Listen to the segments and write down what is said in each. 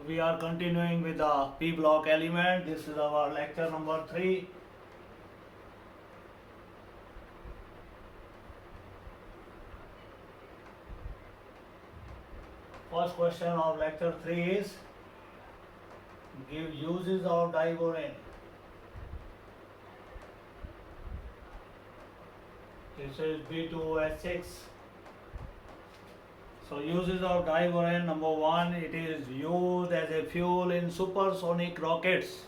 We are continuing with the P block element. This is our lecture number 3. First question of lecture 3 is give uses of Diborane. This is B2H6. So uses of Diborane, number 1, it is used as a fuel in supersonic rockets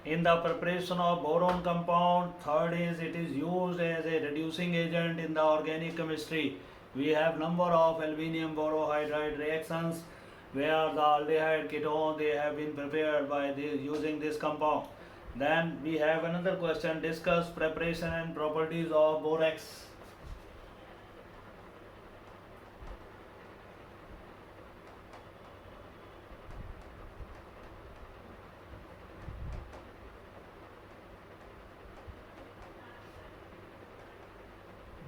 in the preparation of boron compound. Third is it is used as a reducing agent in the organic chemistry. We have number of aluminium borohydride reactions where the aldehyde ketone they have been prepared by using this compound. Then we have another question, discuss preparation and properties of borax.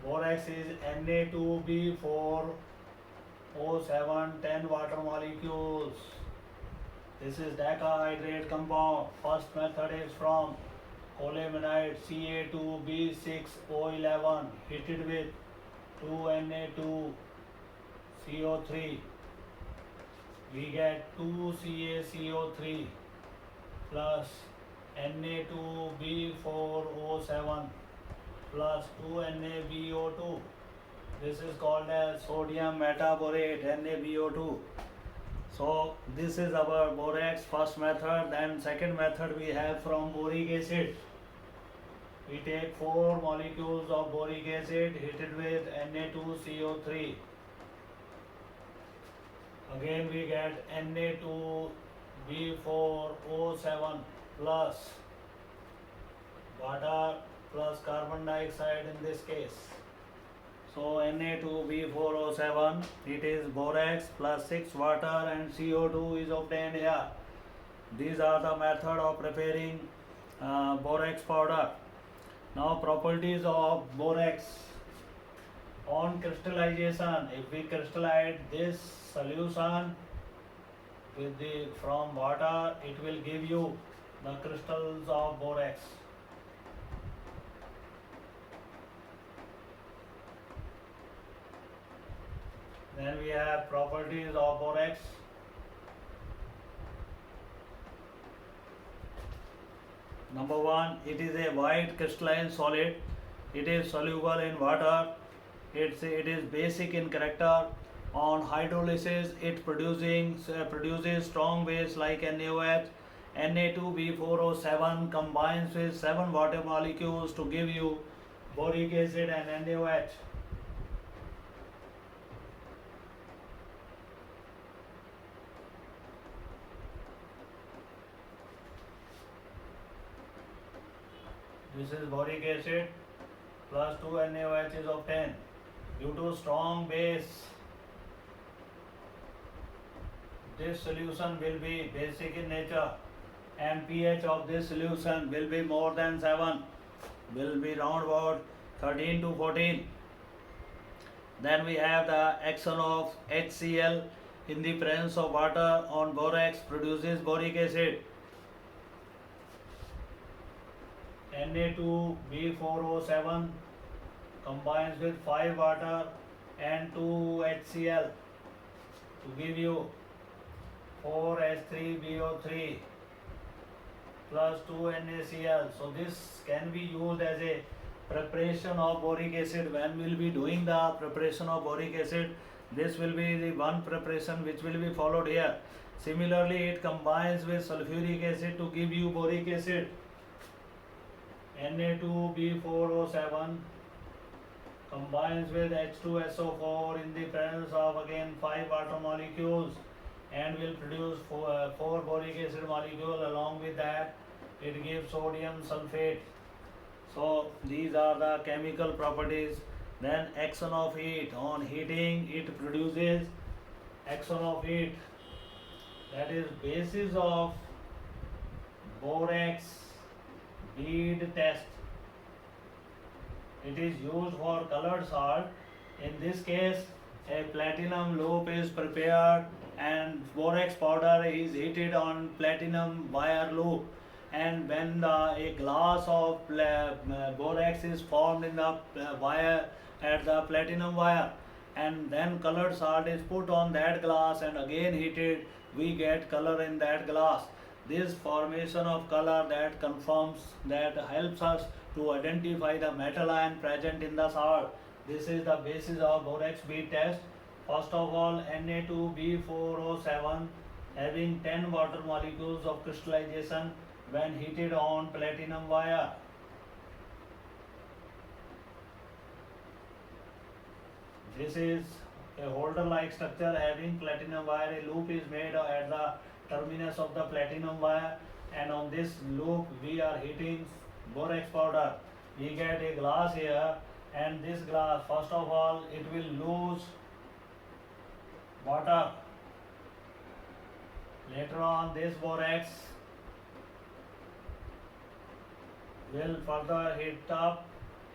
Borax is Na2B4O7 10 water molecules. This is decahydrate compound. First method is from colemanite Ca2B6O11 heated with 2Na2CO3. We get 2CaCO3 plus Na2B4O7 plus 2NaBO2. This is called as sodium metaborate, NaBO2. So this is our borax first method. Then second method we have from boric acid. We take 4 molecules of boric acid heated with Na2CO3. Again we get Na2B4O7 plus water plus carbon dioxide in this case. So Na2B4O7, it is borax plus 6 water and CO2 is obtained here. These are the method of preparing borax powder. Now properties of borax. On crystallization, if we crystallize this solution from water, it will give you the crystals of borax. Then we have properties of borax. Number 1, it is a white crystalline solid. It is soluble in water. It is basic in character. On hydrolysis, it produces strong base like NaOH. Na2B4O7 combines with 7 water molecules to give you boric acid and NaOH. This is boric acid plus 2 NaOH is obtained. Due to strong base, this solution will be basic in nature and pH of this solution will be more than 7, will be round about 13 to 14. Then we have the action of HCl in the presence of water on borax produces boric acid. Na2B4O7 combines with 5 water and 2 HCl to give you 4H3BO3 plus 2 NaCl. So this can be used as a preparation of boric acid. When we will be doing the preparation of boric acid, this will be the one preparation which will be followed here. Similarly, it combines with sulfuric acid to give you boric acid. Na2B4O7 combines with H2SO4 in the presence of again 5 water molecules and will produce 4 boric acid molecule. Along with that, it gives sodium sulfate. So these are the chemical properties. Then action of heat. On heating, it produces action of heat. That is basis of Borax B Test. It is used for colored salt. In this case, a platinum loop is prepared and borax powder is heated on platinum wire loop, and when a glass of borax is formed in the wire at the platinum wire, and then colored salt is put on that glass and again heated, we get color in that glass. This formation of color that confirms, that helps us to identify the metal ion present in the salt. This is the basis of Borax B test. First of all, Na2B4O7 having 10 water molecules of crystallization when heated on platinum wire. This is a holder-like structure having platinum wire. A loop is made at the terminus of the platinum wire, and on this loop we are heating borax powder. We get a glass here, and this glass, first of all, it will lose water. Later on, this borax will further heat up.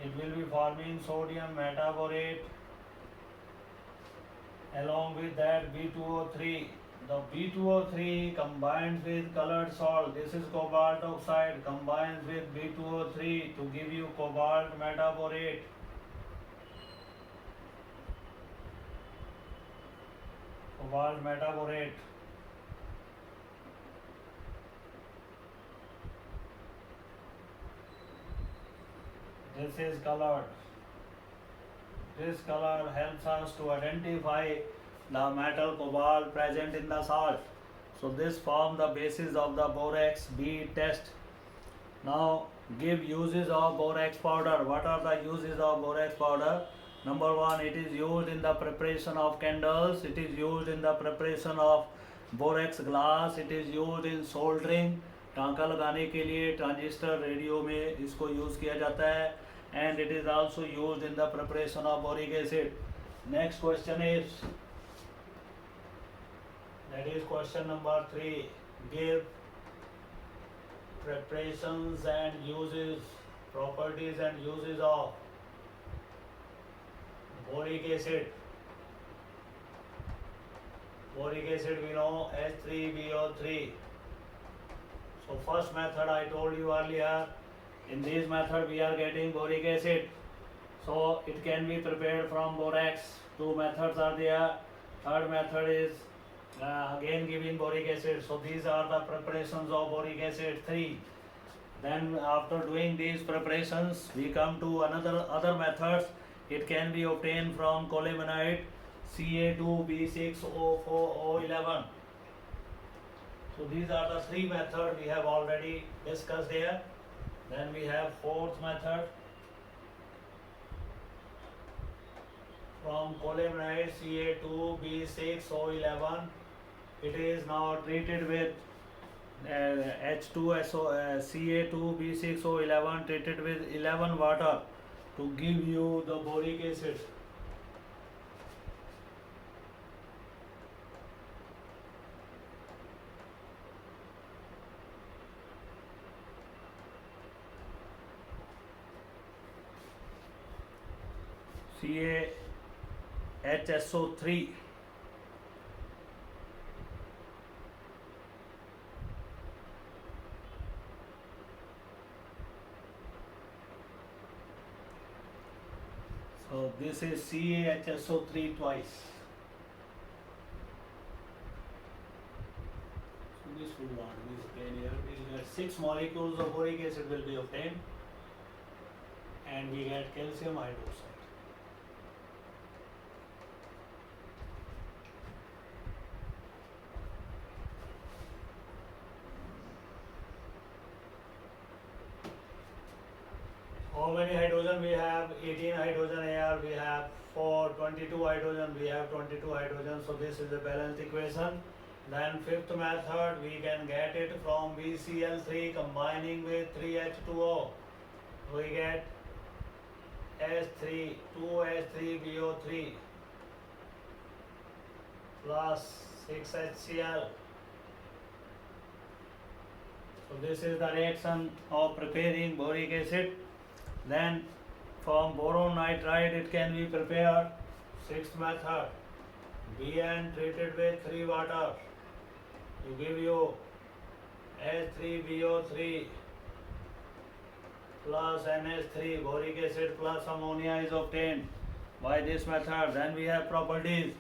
It will be forming sodium metaborate. Along with that, B2O3. The B2O3 combines with colored salt. This is cobalt oxide, combines with B2O3 to give you cobalt metaborate. Cobalt metaborate. This is colored. This color helps us to identify the metal cobalt present in the salt. So this forms the basis of the Borax B test. Now give uses of borax powder. What are the uses of borax powder? Number one, it is used in the preparation of candles. It is used in the preparation of borax glass. It is used in soldering. टांका लगाने के लिए transistor radio में इसको use किया जाता है. And it is also used in the preparation of boric acid. Next question is, that is question number 3. Give preparations and uses, properties and uses of boric acid. Boric acid we know H3BO3. So first method I told you earlier. In this method we are getting boric acid. So it can be prepared from borax. Two methods are there. Third method is again giving boric acid. So these are the preparations of boric acid 3. Then after doing these preparations, we come to other methods. It can be obtained from colemanite Ca2B6O4O11. So these are the 3 methods we have already discussed here. Then we have fourth method from colemanite Ca2B6O11. It is now treated with Ca2B6O11 treated with 11 water to give you the boric acid. CaHSO3. So this is CaHSO3 twice. So this will not be obtained here. We get 6 molecules of boric acid will be obtained, and we get calcium hydroxide. How many hydrogen we have? 18 hydrogen here we have. For 22 hydrogen we have 22 hydrogen. So this is the balanced equation. Then fifth method we can get it from BCl3 combining with 3H2O. We get H3, 2H3BO3 plus 6HCl. So this is the reaction of preparing boric acid. Then from boron nitride it can be prepared. Sixth method. Bn treated with 3 water to give you H3BO3 plus NH3 boric acid plus ammonia is obtained by this method. Then we have properties.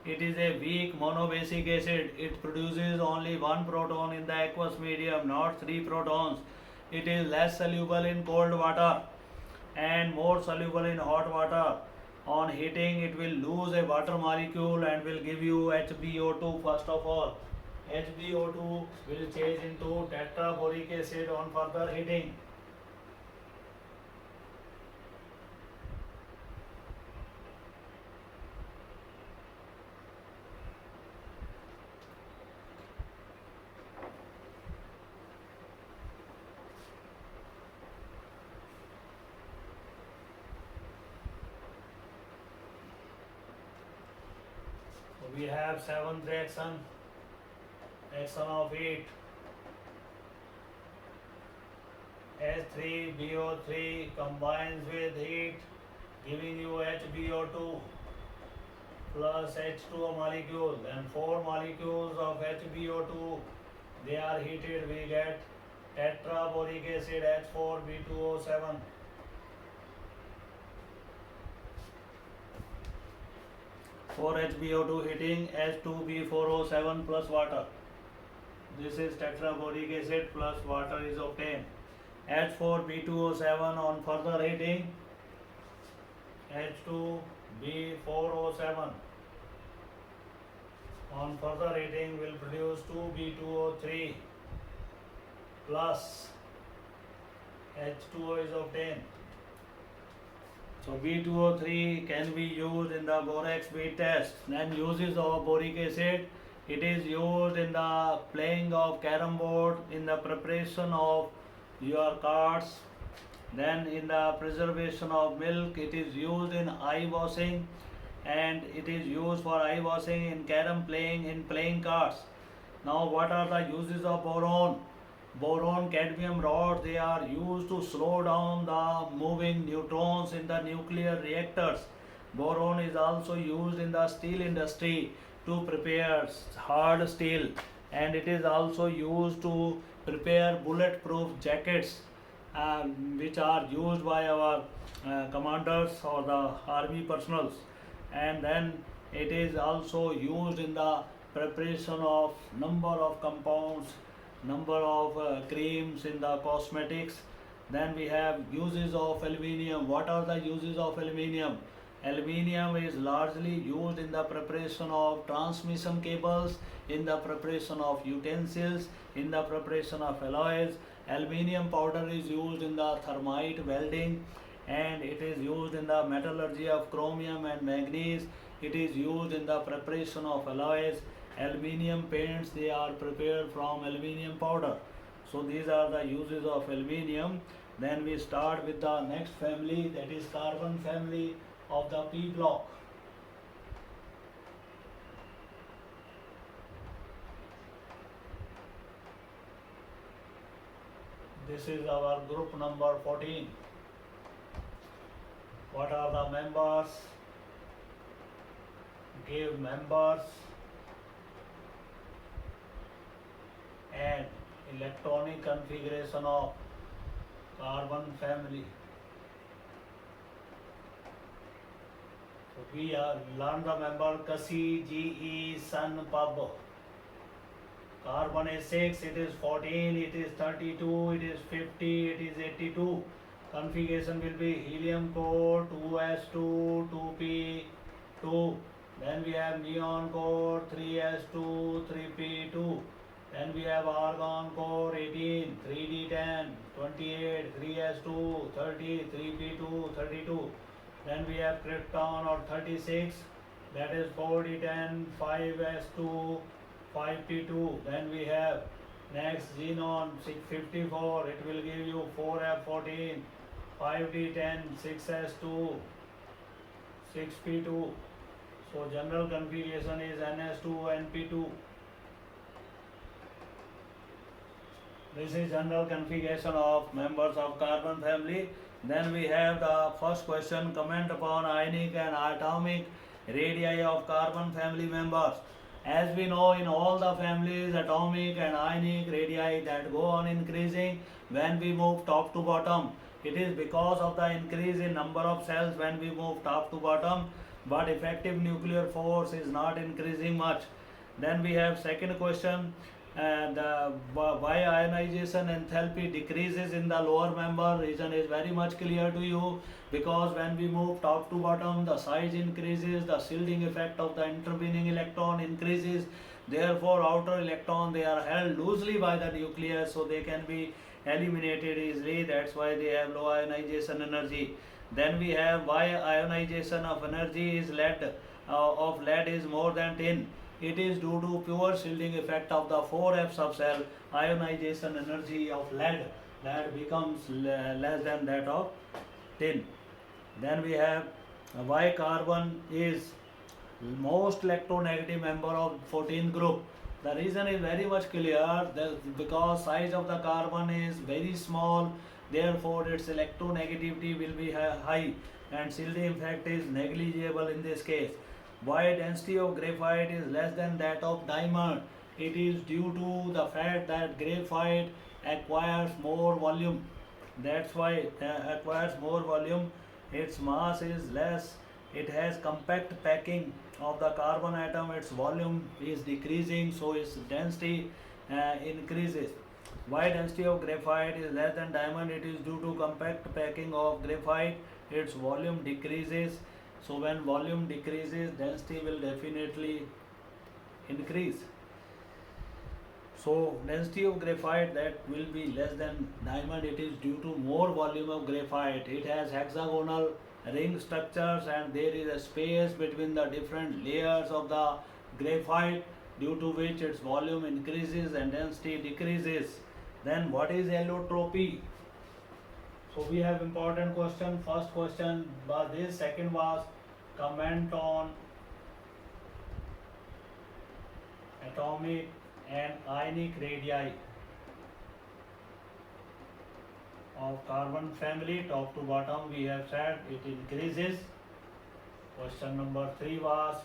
It is a weak monobasic acid. It produces only one proton in the aqueous medium, not 3 protons. It is less soluble in cold water and more soluble in hot water. On heating, it will lose a water molecule and will give you HbO2 first of all. HbO2 will change into tetraboric acid on further heating. We have seventh reaction of heat. H3BO3 combines with heat, giving you HbO2 plus H2O molecule, and 4 molecules of HbO2, they are heated, we get tetraboric acid H4B2O7. For HbO2 heating, H2B4O7 plus water. This is tetraboric acid plus water is obtained. H4B2O7 on further heating, H2B4O7 on further heating will produce 2B2O3 plus H2O is obtained. So B2O3 can be used in the Borax B test. Then uses of boric acid. It is used in the playing of carom board, in the preparation of your cards. Then in the preservation of milk, it is used in eye washing, and it is used for eye washing in carom playing, in playing cards. Now what are the uses of boron? Boron cadmium rods, they are used to slow down the moving neutrons in the nuclear reactors. Boron is also used in the steel industry to prepare hard steel, and it is also used to prepare bulletproof jackets, which are used by our commanders or the army personals. And then it is also used in the preparation of number of compounds, number of creams in the cosmetics. Then we have uses of aluminium. What are the uses of aluminium? Aluminium is largely used in the preparation of transmission cables, in the preparation of utensils, in the preparation of alloys. Aluminium powder is used in the thermite welding, and it is used in the metallurgy of chromium and manganese. It is used in the preparation of alloys. Aluminium paints, they are prepared from aluminium powder. So these are the uses of aluminium. Then we start with the next family, that is carbon family of the P block. This is our group number 14. What are the members? Give members and electronic configuration of carbon family. So we learn the member Kasi, GE, Sun, Pub. Carbon is 6, it is 14, it is 32, it is 50, it is 82. Configuration will be helium core 2s2, 2p2. Then we have neon core 3s2, 3p2. Then we have argon core 18, 3d10, 28, 3s2, 30, 3p2, 32. Then we have krypton or 36, that is 4d10, 5s2, 5p2. Then we have next xenon 654, it will give you 4f14, 5d10, 6s2, 6p2. So general configuration is ns2, np2. This is general configuration of members of carbon family. Then we have the first question, comment upon ionic and atomic radii of carbon family members. As we know, in all the families, atomic and ionic radii that go on increasing when we move top to bottom. It is because of the increase in number of cells when we move top to bottom, but effective nuclear force is not increasing much. Then we have second question, and why ionization enthalpy decreases in the lower member. Reason is very much clear to you, because when we move top to bottom, the size increases, the shielding effect of the intervening electron increases, therefore outer electron, they are held loosely by the nucleus, so they can be eliminated easily. That's why they have low ionization energy. Then we have why ionization of energy is lead is more than 10. It is due to pure shielding effect of the 4f subcell. Ionization energy of lead becomes less than that of tin. Then we have why carbon is most electronegative member of 14th group. The reason is very much clear, because size of the carbon is very small, therefore its electronegativity will be high and shielding effect is negligible in this case. Why density of graphite is less than that of diamond? It is due to the fact that graphite acquires more volume. That's why it acquires more volume. Its mass is less. It has compact packing of the carbon atom. Its volume is decreasing, so its density increases. Why density of graphite is less than diamond? It is due to compact packing of graphite. Its volume decreases. So when volume decreases, density will definitely increase. So density of graphite, that will be less than diamond. It is due to more volume of graphite. It has hexagonal ring structures and there is a space between the different layers of the graphite, due to which its volume increases and density decreases. Then what is allotropy? So we have important question. First question was this, second was comment on atomic and ionic radii of carbon family. Top to bottom we have said it increases. Question number 3 was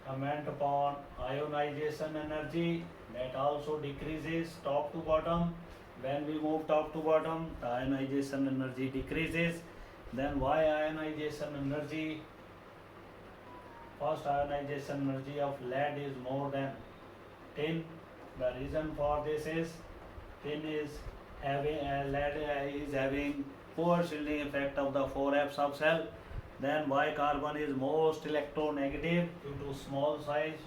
comment upon ionization energy, that also decreases top to bottom. When we move top to bottom, the ionization energy decreases. Then why ionization energy? First, ionization energy of lead is more than tin. The reason for this is tin is having lead is having poor shielding effect of the 4f subcell. Then why carbon is most electronegative? Due to small size.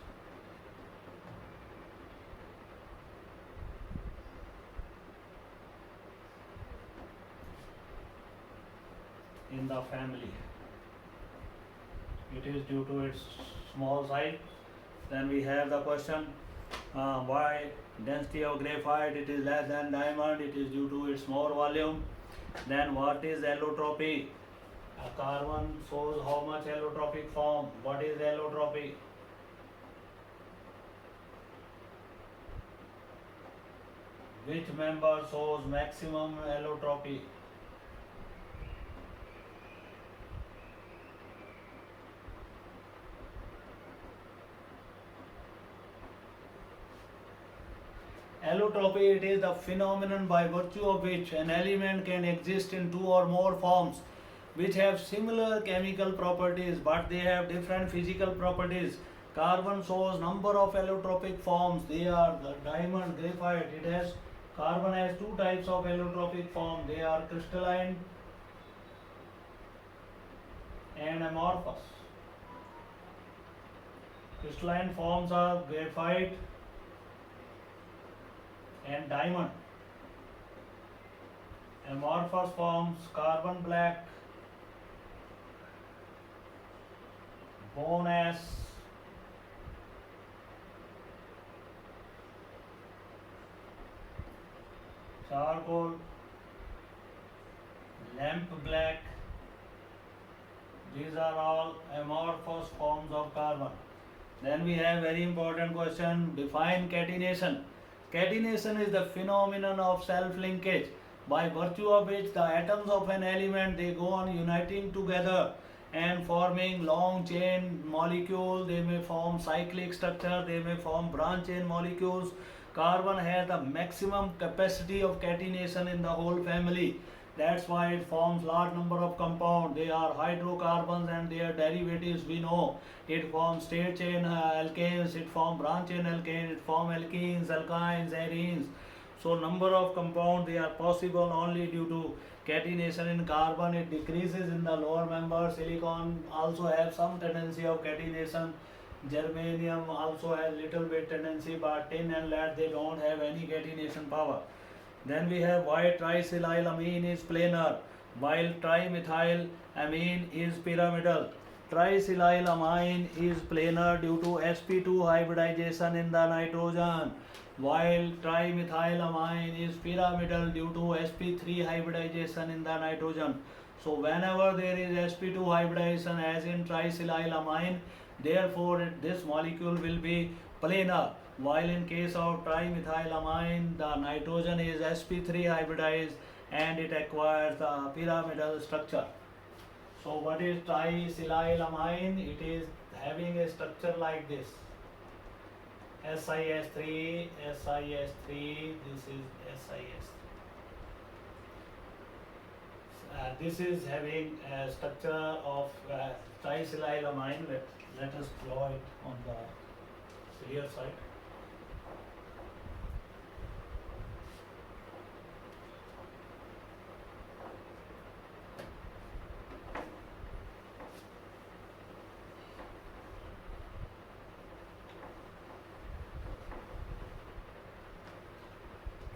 In the family, it is due to its small size. Then we have the question, why density of graphite it is less than diamond? It is due to its more volume. Then what is allotropy? A carbon shows how much allotropic form. What is allotropy? Which member shows maximum allotropy? Allotropy, it is the phenomenon by virtue of which an element can exist in two or more forms which have similar chemical properties but they have different physical properties. Carbon shows number of allotropic forms. They are the diamond, graphite. It has carbon has two types of allotropic form. They are crystalline and amorphous. Crystalline forms are graphite and diamond. Amorphous forms carbon black, bone ash, charcoal, lamp black. These are all amorphous forms of carbon. Then we have very important question, define catenation. Catenation is the phenomenon of self-linkage by virtue of which the atoms of an element they go on uniting together and forming long chain molecule. They may form cyclic structure, they may form branch chain molecules. Carbon has the maximum capacity of catenation in the whole family. That's why it forms large number of compounds. They are hydrocarbons and their derivatives we know. It forms straight chain alkanes, it forms branch chain alkane, it forms alkenes, alkynes, arenes. So number of compounds they are possible only due to catenation in carbon. It decreases in the lower member. Silicon also have some tendency of catenation. Germanium also has little bit tendency, but tin and lead they don't have any catenation power. Then we have why trisilylamine is planar while trimethylamine is pyramidal. Trisilylamine is planar due to sp2 hybridization in the nitrogen, while trimethylamine is pyramidal due to sp3 hybridization in the nitrogen. So whenever there is sp2 hybridization as in trisilylamine, therefore this molecule will be planar, while in case of trimethylamine the nitrogen is sp3 hybridized and it acquires the pyramidal structure. So what is trisilylamine? It is having a structure like this: SiS3, SiS3, this is SiS. This is having a structure of trisilylamine. Let us draw it on the clear side.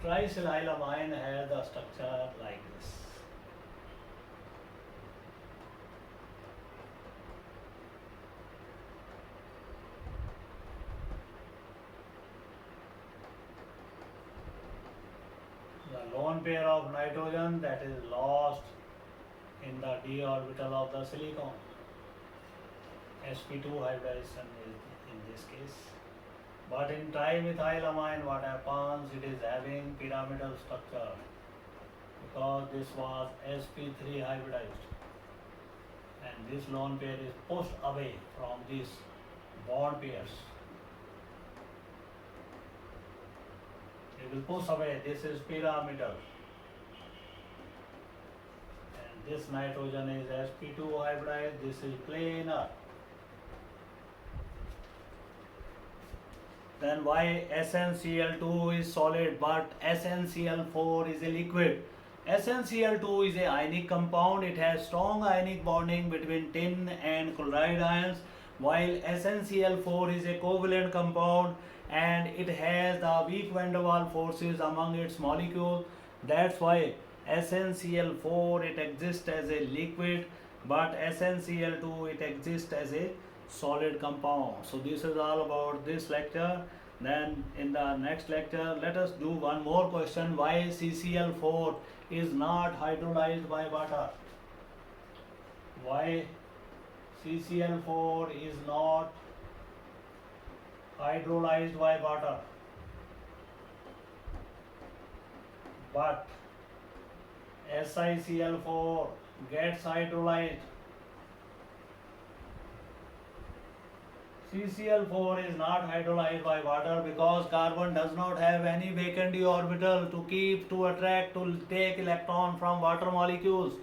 Trisilylamine has the structure like this. The lone pair of nitrogen that is lost in the d orbital of the silicon. sp2 hybridization is in this case. But in trimethylamine what happens? It is having pyramidal structure because this was sp3 hybridized, and this lone pair is pushed away from these bond pairs. It will push away. This is pyramidal, and this nitrogen is sp2 hybridized. This is planar. Then why SnCl2 is solid but SnCl4 is a liquid? SnCl2 is a ionic compound. It has strong ionic bonding between tin and chloride ions, while SnCl4 is a covalent compound and it has the weak van der Waals forces among its molecules. That's why SnCl4 it exists as a liquid, but SnCl2 it exists as a solid compound. So this is all about this lecture. Then in the next lecture let us do one more question: why CCl4 is not hydrolyzed by water? Why CCl4 is not hydrolyzed by water but SiCl4 gets hydrolyzed? CCl4 is not hydrolyzed by water because carbon does not have any vacant d orbital to attract, to take electron from water molecules.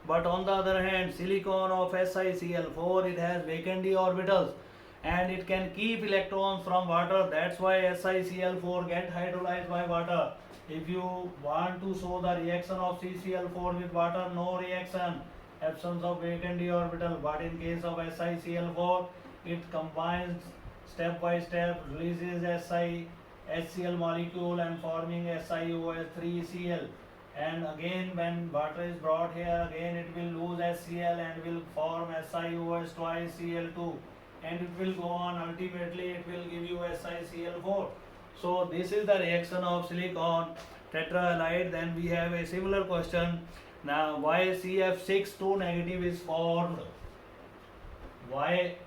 But on the other hand, silicon of SiCl4 it has vacant d orbitals and it can keep electrons from water. That's why SiCl4 get hydrolyzed by water. If you want to show the reaction of CCl4 with water, no reaction, absence of vacant d orbital. But in case of SiCl4, it combines step by step, releases HCl molecule and forming SiOH3Cl. And again when water is brought here, again it will lose HCl and will form SiOH twice Cl2, and it will go on. Ultimately it will give you SiCl4. So this is the reaction of silicon tetrahalide. Then we have a similar question. Now why CF6 2 negative is formed? Why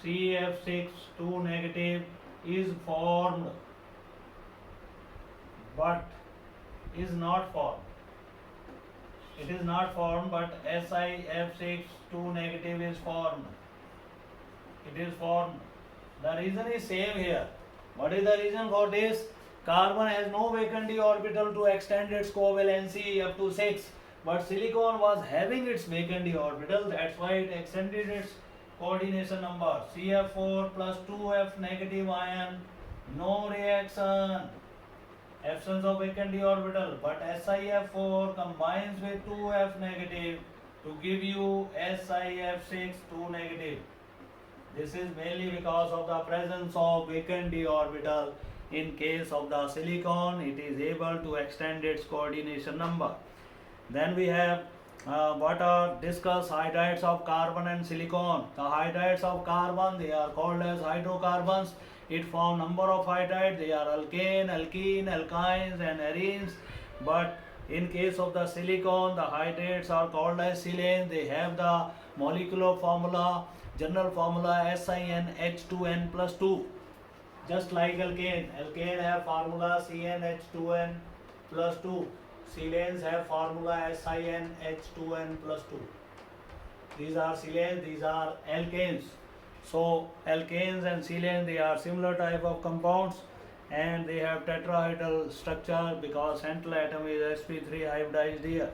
CF6 2 negative is formed but is not formed? It is not formed, but SiF6 2 negative is formed. It is formed. The reason is same here. What is the reason for this? Carbon has no vacant d orbital to extend its covalency up to 6, but silicon was having its vacant d orbital, that's why it extended its coordination number. CF4 plus 2F negative ion, no reaction, absence of vacant d orbital, but SiF4 combines with 2F negative to give you SiF6 2 negative. This is mainly because of the presence of vacant d orbital. In case of the silicon, it is able to extend its coordination number. Then we have what are discussed hydrides of carbon and silicon. The hydrides of carbon, they are called as hydrocarbons. It form number of hydrides. They are alkane, alkene, alkynes and arenes. But in case of the silicon, the hydrates are called as silanes. They have the molecular formula, general formula SiNH2n plus 2. Just like alkane. Alkane have formula CnH2n plus 2. Silanes have formula SiNH2n plus 2. These are silanes, these are alkanes. So alkanes and silanes, they are similar type of compounds and they have tetrahedral structure because central atom is sp3 hybridized here.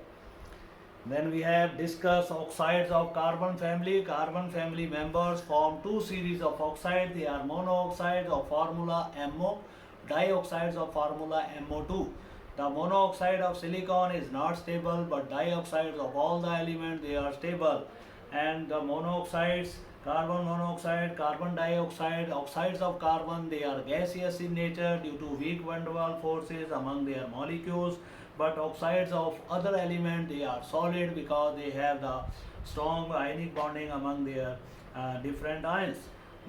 Then we have discussed oxides of carbon family. Carbon family members form two series of oxides. They are monooxides of formula MO, dioxides of formula MO2. The monooxide of silicon is not stable, but dioxides of all the elements, they are stable. And the monooxides, carbon monoxide, carbon dioxide, oxides of carbon, they are gaseous in nature due to weak van der Waals forces among their molecules. But oxides of other element, they are solid because they have the strong ionic bonding among their different ions.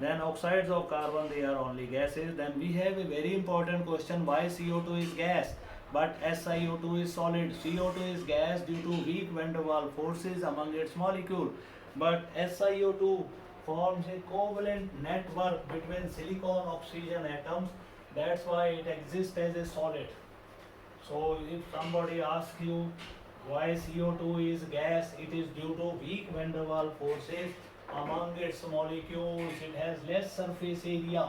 Then oxides of carbon, they are only gases. Then we have a very important question, why CO2 is gas but SiO2 is solid. CO2 is gas due to weak van der Waals forces among its molecule, but SiO2 forms a covalent network between silicon oxygen atoms, that's why it exists as a solid. So if somebody asks you why CO2 is gas, it is due to weak van der Waals forces among its molecules. It has less surface area,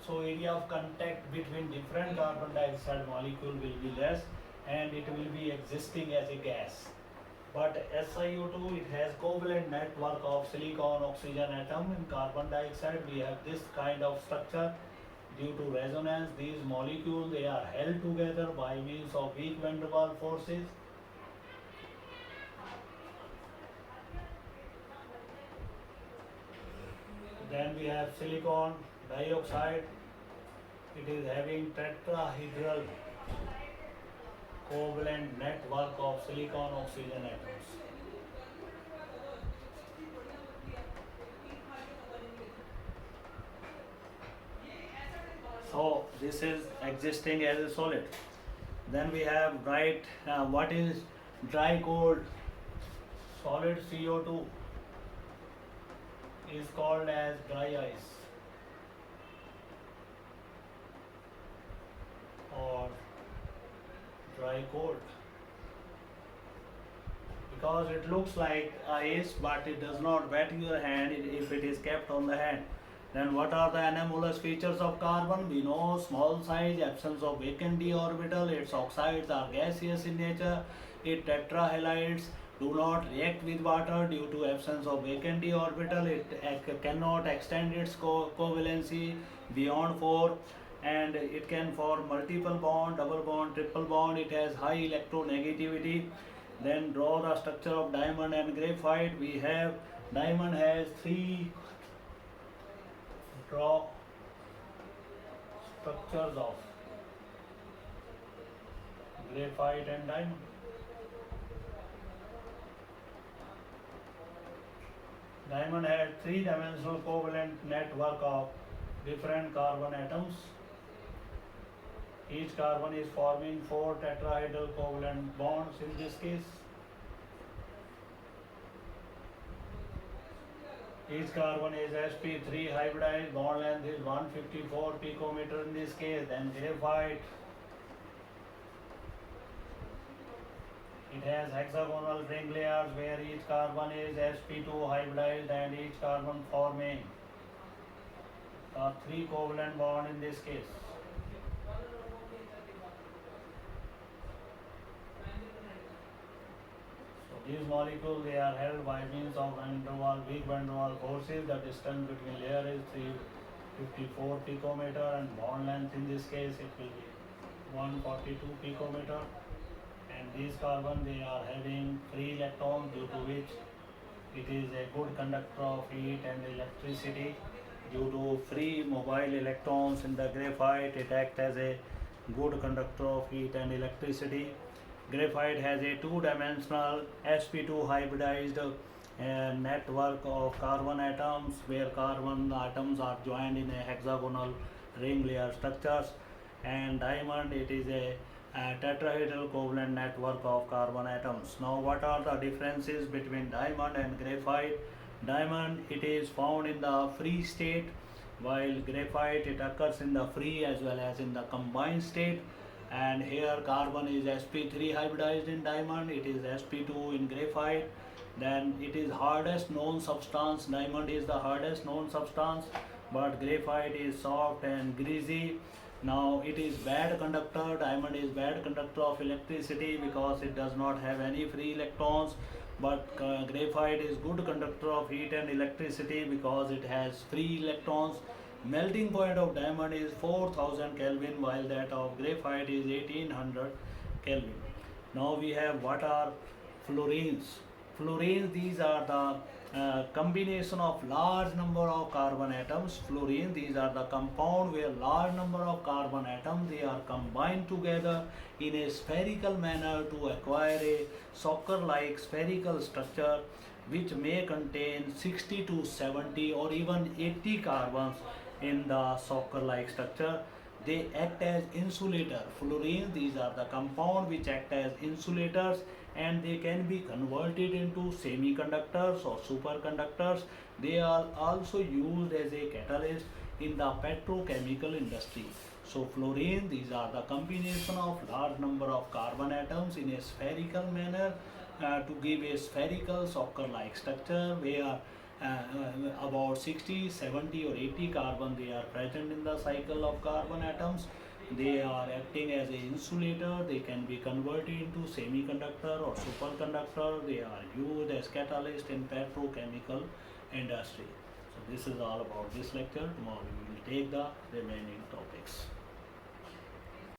so area of contact between different carbon dioxide molecule will be less and it will be existing as a gas. But SiO2, it has covalent network of silicon oxygen atom and carbon dioxide. We have this kind of structure. Due to resonance, these molecules, they are held together by means of weak van der Waals forces. Then we have silicon dioxide. It is having tetrahedral covalent network of silicon oxygen atoms. So this is existing as a solid. Then we have what is dry cold solid CO2 is called as dry ice or dry cold because it looks like ice but it does not wet your hand if it is kept on the hand. Then what are the anomalous features of carbon? We know small size, absence of vacant d orbital, its oxides are gaseous in nature, its tetrahalides do not react with water due to absence of vacant d orbital, it cannot extend its covalency beyond 4 and it can form multiple bond, double bond, triple bond, it has high electronegativity. Then draw the structure of diamond and graphite. We have diamond has 3 draw structures of graphite and diamond. Diamond has 3-dimensional covalent network of different carbon atoms. Each carbon is forming 4 tetrahedral covalent bonds in this case. Each carbon is sp3 hybridized, bond length is 154 picometer in this case. Then graphite, It has hexagonal ring layers where each carbon is sp2 hybridized and each carbon forming a 3 covalent bond in this case. So these molecules, they are held by means of weak van der Waals forces. The distance between layer is 354 picometer and bond length in this case it will be 142 picometer. And these carbon, they are having free electrons, due to which it is a good conductor of heat and electricity. Due to free mobile electrons in the graphite, it acts as a good conductor of heat and electricity. Graphite has a two-dimensional sp2 hybridized network of carbon atoms, where carbon atoms are joined in a hexagonal ring layer structures. And diamond, it is a tetrahedral covalent network of carbon atoms. Now, what are the differences between diamond and graphite? Diamond, it is found in the free state, while graphite, it occurs in the free as well as in the combined state. And here carbon is sp3 hybridized in diamond, it is sp2 in graphite. Then it is hardest known substance. Diamond is the hardest known substance, but graphite is soft and greasy. Now it is bad conductor. Diamond is bad conductor of electricity because it does not have any free electrons. But graphite is good conductor of heat and electricity because it has free electrons. Melting point of diamond is 4000 Kelvin, while that of graphite is 1800 Kelvin. Now we have what are fluorines. Fluorines, these are the combination of large number of carbon atoms. Fluorine, these are the compound where large number of carbon atoms, they are combined together in a spherical manner to acquire a soccer-like spherical structure, which may contain 60 to 70 or even 80 carbons in the soccer-like structure. They act as insulator. Fluorines, these are the compound which act as insulators, and they can be converted into semiconductors or superconductors. They are also used as a catalyst in the petrochemical industry. So fluorine, these are the combination of large number of carbon atoms in a spherical manner to give a spherical soccer-like structure, where about 60, 70 or 80 carbon, they are present in the cycle of carbon atoms. They are acting as an insulator. They can be converted into semiconductor or superconductor. They are used as catalyst in petrochemical industry. So this is all about this lecture. Tomorrow we will take the remaining topics.